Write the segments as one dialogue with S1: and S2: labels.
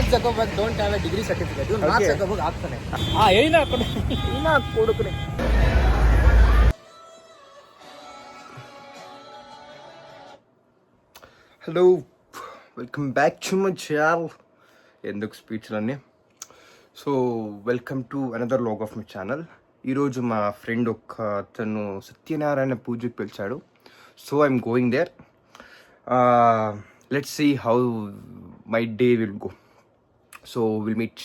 S1: Mark Zuckerberg don't have a degree certificate. You Mark Zuckerberg ಆಗ್ತಾನೆ. ಏನ ಕೊಡುಕನೆ.
S2: Hello welcome back to my channel. ఎందుకు స్పీచ్లన్నీ. So welcome to another log of my channel. ఈరోజు మా friend అతను సత్యనారాయణ పూజకి పిలిచాడు. So I'm going there. Let's see how my day will go. So will meet.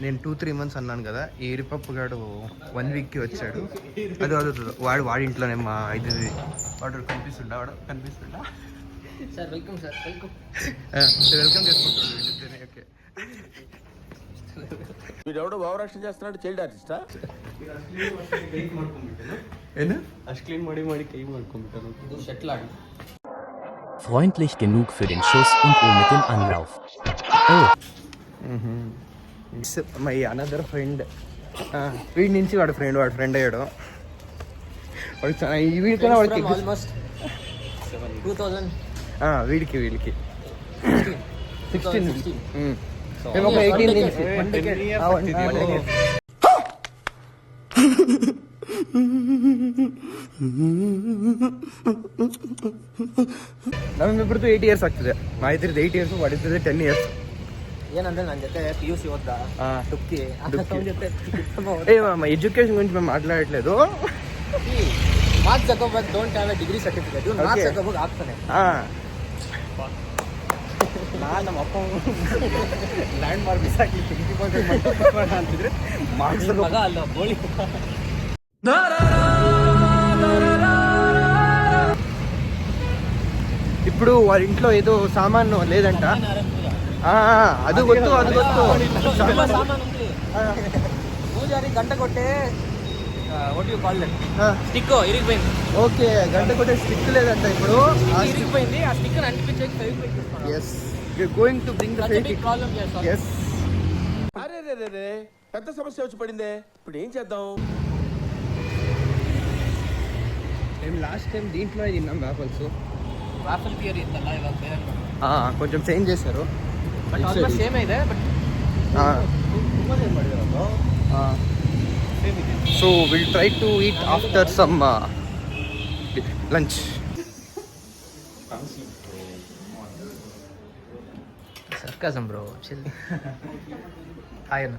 S2: నేను 2-3 months అన్నాను కదా, ఏరిపప్పు గాడు 1 weekకి వచ్చాడు. అది వాడి ఇంట్లోనే మా ఇది వాడు కనిపిస్తుండా
S1: సార్ వెల్కమ్
S2: వెల్కమ్ చేసుకుంటాడు. ఓకే,
S3: వీడెవడో భావరాష్ట్రం చేస్తున్నాడు. చైల్డ్ ఆర్టిస్టా?
S2: ಏನು
S1: ಅಷ್ಟು ಕ್ಲೀನ್ ಮಾಡಿ ಕೈ ಮಾಡ್ಕೊಂಡ್ಬಿಟ್ಟನು. ಇದು ಶಟ್ಲ್ ಆಡಿ.
S4: Freundlich genug für den Schuss und ohne den Anlauf. Oh.
S2: My another friend. వీడి నుంచి వాడి ఫ్రెండ్ అయ్యాడు. వీడికన్నా వాడికి
S1: ఆల్మోస్ట్ 2000
S2: వీడికి 16
S1: మేము ఒక 18 నుంచి
S2: ನಮ್ಮಿಬ್ರದ್ದು 8 years ಆಗ್ತದೆ. ಮಾ ಇದ್ರದ್ದು 8 years, ವಾಡಿದ್ರದ್ದು 10 years.
S1: ಏನಂದ್ರೆ ನನ್ನ ಜೊತೆ PUC ಓದ್ದ ಡುಕ್ಕಿ ಜೊತೆ
S2: ఎడ్యుకేషన్ గురించి మేము మాట్లాడట్లేదు.
S1: Mark Zuckerberg don't have a degree certificate. Mark Zuckerberg ಆಗ್ತಾನೆ.
S2: ನಮ್ಮ ಅಪ್ಪ ಲ್ಯಾಂಡ್ ಮಾರ್ಕ್ ಮಿಸ್ ಆಗಿ 50% ಅಂತಿದ್ರೆ ಮಾರ್ಕ್ಸ್
S1: ಮಗ ಅಲ್ಲ ಬೋಳಿ.
S2: ఇప్పుడు వాళ్ళ ఇంట్లో ఏదో సామాను లేదంట. అది ಗೊತ್ತು
S1: పూజారి గంట కొట్టే స్టిక్ ఇరిగిపోయింది.
S2: ఓకే, గంట కొట్టే స్టిక్ లేదంట ఇప్పుడు.
S1: ఇరిగిపోయింది. ఆ స్టిక్ అంటిపించేకి
S2: is going to bring the fake
S1: problem.
S2: Yes.
S3: అరే పెద్ద సమస్య వచ్చి పడిందే. ఇప్పుడు ఏం చేద్దాం?
S2: మేము లాస్ట్ టైం దీంట్లోనే తిన్నాం వాఫల్స్.
S1: వాఫల్ పియర్ ఇద్దಲ್ಲ ఇವಾಗ ಬೇರೆ
S2: కొంచెం చేంజ్ చేశారు.
S1: బట్ ఆల్మోస్ట్ సేమ్ ಇದೆ. But
S2: so will try to eat after some lunch.
S1: Sarcasm bro. Chill. Hi ಅಣ್ಣ,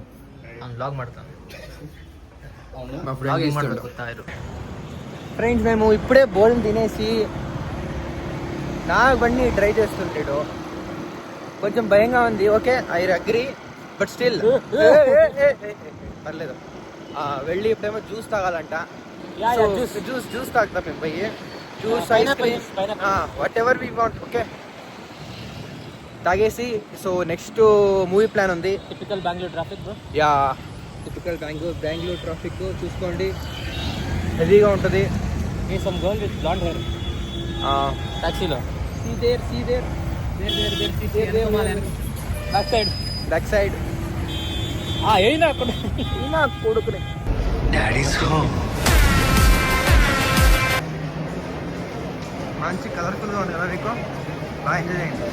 S1: ನಾನು ವ್ಲಾಗ್ ಮಾಡ್ತಾನೆ.
S2: మా
S1: ವ್ಲಾಗ್
S2: ఫ్రెండ్
S1: ಮಾಡ್ಬೇಕು ಗೊತ್ತಾ ಇರು.
S2: ఫ్రెండ్స్, మేము ఇప్పుడే భోజనం తినేసి నాకు బండి ట్రై చేస్తుంటాడు. కొంచెం భయంగా ఉంది. Okay, I agree, but still పర్లేదు. వెళ్ళి ఇప్పుడేమో జ్యూస్ తాగాలంట. జ్యూస్ తాగుతాం మేము పోయి. Juice, ice cream, whatever we want. Okay, తాగేసి సో నెక్స్ట్ మూవీ ప్లాన్ ఉంది.
S1: Typical Bengaluru traffic bro.
S2: Yeah, typical Bengaluru traffic చూసుకోండి, హెవీగా ఉంటుంది.
S1: ఈ some girl with blonde hair టాక్సీలో. See there.
S2: Back side.
S1: ఏనా
S2: కొడుకునే
S4: Daddy's home.
S2: మంచి కలర్ఫుల్గా ఉంది కదా మీకు. బాగా ఎంజాయ్ చేయండి.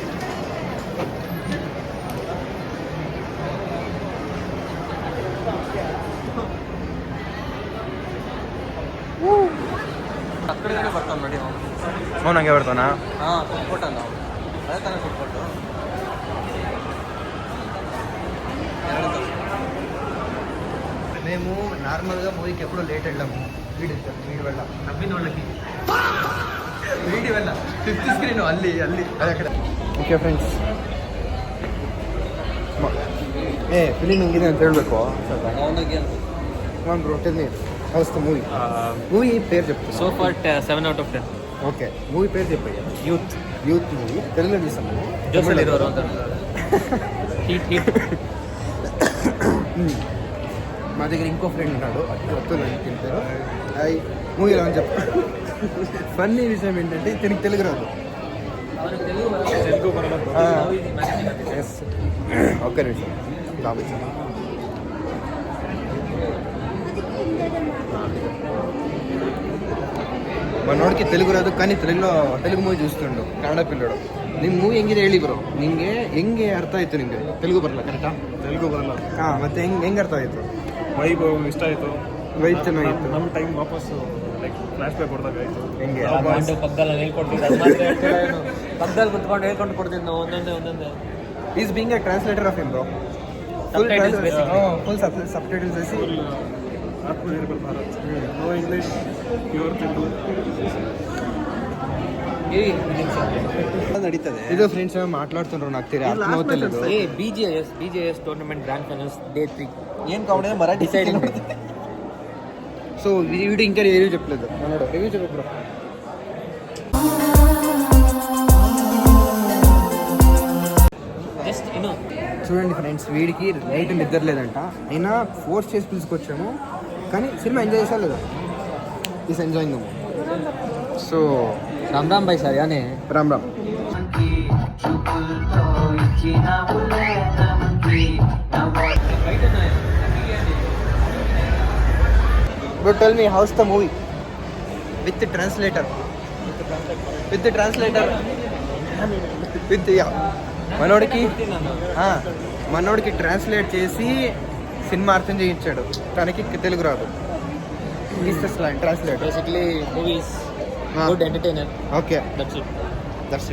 S1: ಅಕ್ಕಡೆ ಬರ್ತಾನೆ ನೋಡಿ.
S2: అవును, ಹಂಗೆ ಬರ್ತಾನಾ?
S1: ಫುಟ್ಬೋಟ್ ಅಲ್ಲ, ಅದೇ ತಾನೇ ಫುಟ್ಬೋಟು.
S2: మేము నార్మల్గా మూవీకి ఎప్పుడూ లేట్ వెళ్ళాము. వీడి వెళ్ళాం నవ్విన వాళ్ళకి వీడి వెళ్ళాం. 5th screen ಅಲ್ಲಿ అది అక్కడ. ಓಕೆ ಫ್ರೆಂಡ್ಸ್, ಫಿಲಿಮ್ ಹಿಂಗಿದೆ ಅಂತ ಹೇಳಬೇಕು. Bro, tell me how's the movie పేరు చెప్పు.
S1: So far 7 out of 10.
S2: Okay, movie పేరు చెప్పయ్యా. Youth movie. తెలుగులో చూసాము.
S1: జోసల్ ఇరోరు ಅಂತ. హీట్.
S2: మా దగ్గర ఇంకో ఫ్రెండ్ ఉన్నాడు, అతను తింటారు. మూవీలో అని చెప్పు. ఫన్నీ విషయం ఏంటంటే ఇతనికి తెలుగు రాదు. ఎస్, ఒక్క నిమిషం. మనೋಡಿಗೆ ತೆಲುಗು ರಾದು కానీ ತೆಲುಗು ಮೂವಿ చూస్తుంಡು ಕನ್ನಡ ಪಿಲ್ಲೋಡು ನಿಮ್ಮ ಮೂವಿ ಹೆಂಗಿದೆ ಹೇಳಿ ಬ್ರೋ ನಿಮಗೆ ಹೆಂಗೆ ಅರ್ಥ ಆಯ್ತು ನಿಮಗೆ ತೆಲುಗು ಬರಲ್ಲ ಕರೆಕ್ಟಾ
S5: ತೆಲುಗು ಬರಲ್ಲ.
S2: ಹಾಂ ಮತ್ತೆ ಹೆಂಗೆ ಅರ್ಥ ಆಯಿತು
S5: ವೈಬ್ ಇಷ್ಟ ಆಯಿತು.
S2: ವೈಬ್ ಚೆನ್ನಾಗಿತ್ತು
S5: ನಮ್ಮ ಟೈಮ್ ವಾಪಸ್ ಲೈಕ್ ಫ್ಲಾಶ್ ಬ್ಯಾಕ್ ಹೊಡೆದಾಗಾಯಿತು.
S2: ಹೆಂಗೆ
S1: ಪಕ್ಕದಲ್ಲಿ ಹೇಳ್ಕೊಡ್ತಿದ್ದೆ ಪಕ್ಕದಲ್ಲಿ ಕುತ್ಕೊಂಡು ಹೇಳ್ಕೊಂಡು ಕೊಡ್ತಿದ್ದು ನಾವು ಒಂದೊಂದೇ
S2: is being a translator of him bro full subtitles వేసి
S5: Atmanirbhar Bharat. No English, pure Telugu.
S2: ನಡೀತದೆ ಇದು ಫ್ರೆಂಡ್ಸ್ ಮಾట్లాಡ್తుండ్రు నాకు తెలియదు అర్థమవుతలేదు
S1: BGS tournament grand finals day 3
S2: ఏం కావడం మరాఠీ
S1: డిసైడింగ్
S2: సో వీడియో ఇంకా రివ్యూ చెప్పలేదు మనోడు రివ్యూ చెప్పు బ్రో
S1: జస్ట్
S2: చూడండి ఫ్రెండ్స్ వీడికి నైట్ నిద్ర లేదంట అయినా ఫోర్స్ చేసి పిలుచుకొచ్చాము కానీ సినిమా ఎంజాయ్ చేసా లేదా is enjoying the so
S1: Ram Ram భాయ్ సార్ యానే
S2: Ram Ram Bro, tell me, how's the movie? With the translator. మనోడికి ట్రాన్స్లేట్ చేసి సినిమా అర్థం చేయించాడు తనకి తెలుగు రాదు translate
S1: basically movies good entertainer
S2: okay
S1: that's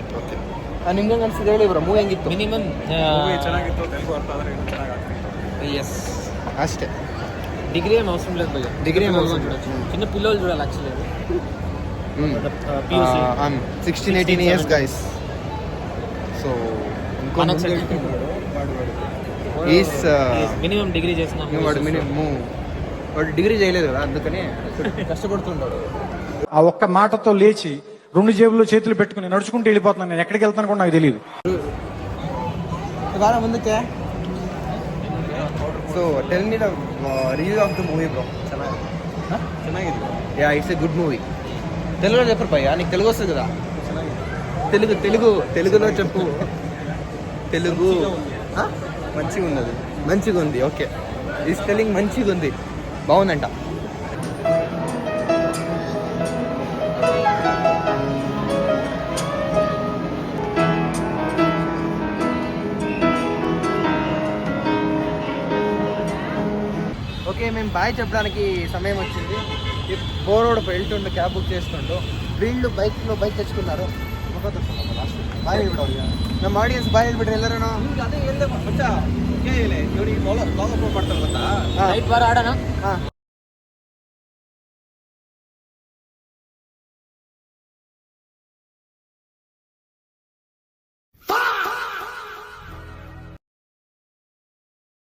S1: it
S2: okay ನಿಮ್ಗೆ ಅನ್ಸಿದೆ ಹೇಳಿ ಬ್ರೋ ಮೂವಿ ಹೆಂಗಿತ್ತು
S1: minimum
S5: ಮೂವಿ ಚೆನ್ನಾಗಿತ್ತು. ತೆಲುಗು ಅರ್ಥ ಆದರೆ ಇನ್ನೂ ಚೆನ್ನಾಗಿ ಆಗ್ತಿತ್ತು.
S2: ಎಸ್ ಅಷ್ಟೇ
S1: డిగ్రీ ఏం అవసరం లేదు భయ్య
S2: Degree ఏం అవసరం
S1: చూడొచ్చు చిన్న పిల్లలు చూడాలి actually
S2: I'm 16-18 years guys so is
S1: minimum degree చేసిన
S2: వాడు మినిమం వాడు డిగ్రీ చేయలేదు కదా అందుకని కష్టపడుతుంటాడు
S6: ఆ ఒక్క మాటతో లేచి 2 జేబుల్లో చేతులు పెట్టుకుని నడుచుకుంటూ వెళ్ళిపోతున్నాను. నేను ఎక్కడికి వెళ్తాను కూడా నాకు తెలియదు.
S2: వారం ముందుకే so tell me the review of the movie bro
S5: ಚೆನ್ನಾಗಿದೆ.
S2: Yeah it's a good movie తెలుగులో చెప్పరు భయ్యా నీకు తెలుగు వస్తుంది కదా తెలుగులో చెప్పు తెలుగు మంచిగా ఉంది ఓకే ఈ స్పెల్లింగ్ మంచిగా ఉంది బాగుందంట ఓకే మేము బాయ్ చెప్పడానికి సమయం వచ్చింది బోరోడు వెళ్తుండు క్యాబ్ బుక్ చేస్తుండు వీళ్ళు ಬೈಕ್ తెచ్చుకున్నారు ಬಾಯ್ ಹೇಳ್ಬಿಡೋರಿಗೆ ನಮ್ಮ ಆಡಿಯನ್ಸ್ ಬಾಯ್ ಹೇಳ್ಬಿಟ್ರೆ ಎಲ್ಲರೂ
S5: ಅದೇ ಹೇಳ್ದೆ ಮಚ್ಚ ಇವನಿಗೆ ಲಾಗ್ ಅಪ್ಲೋಡ್ ಮಾಡ್ತಾರೆ ಗೊತ್ತಾ?
S1: నైట్ బార్ ఆడానా
S2: ಹಾಂ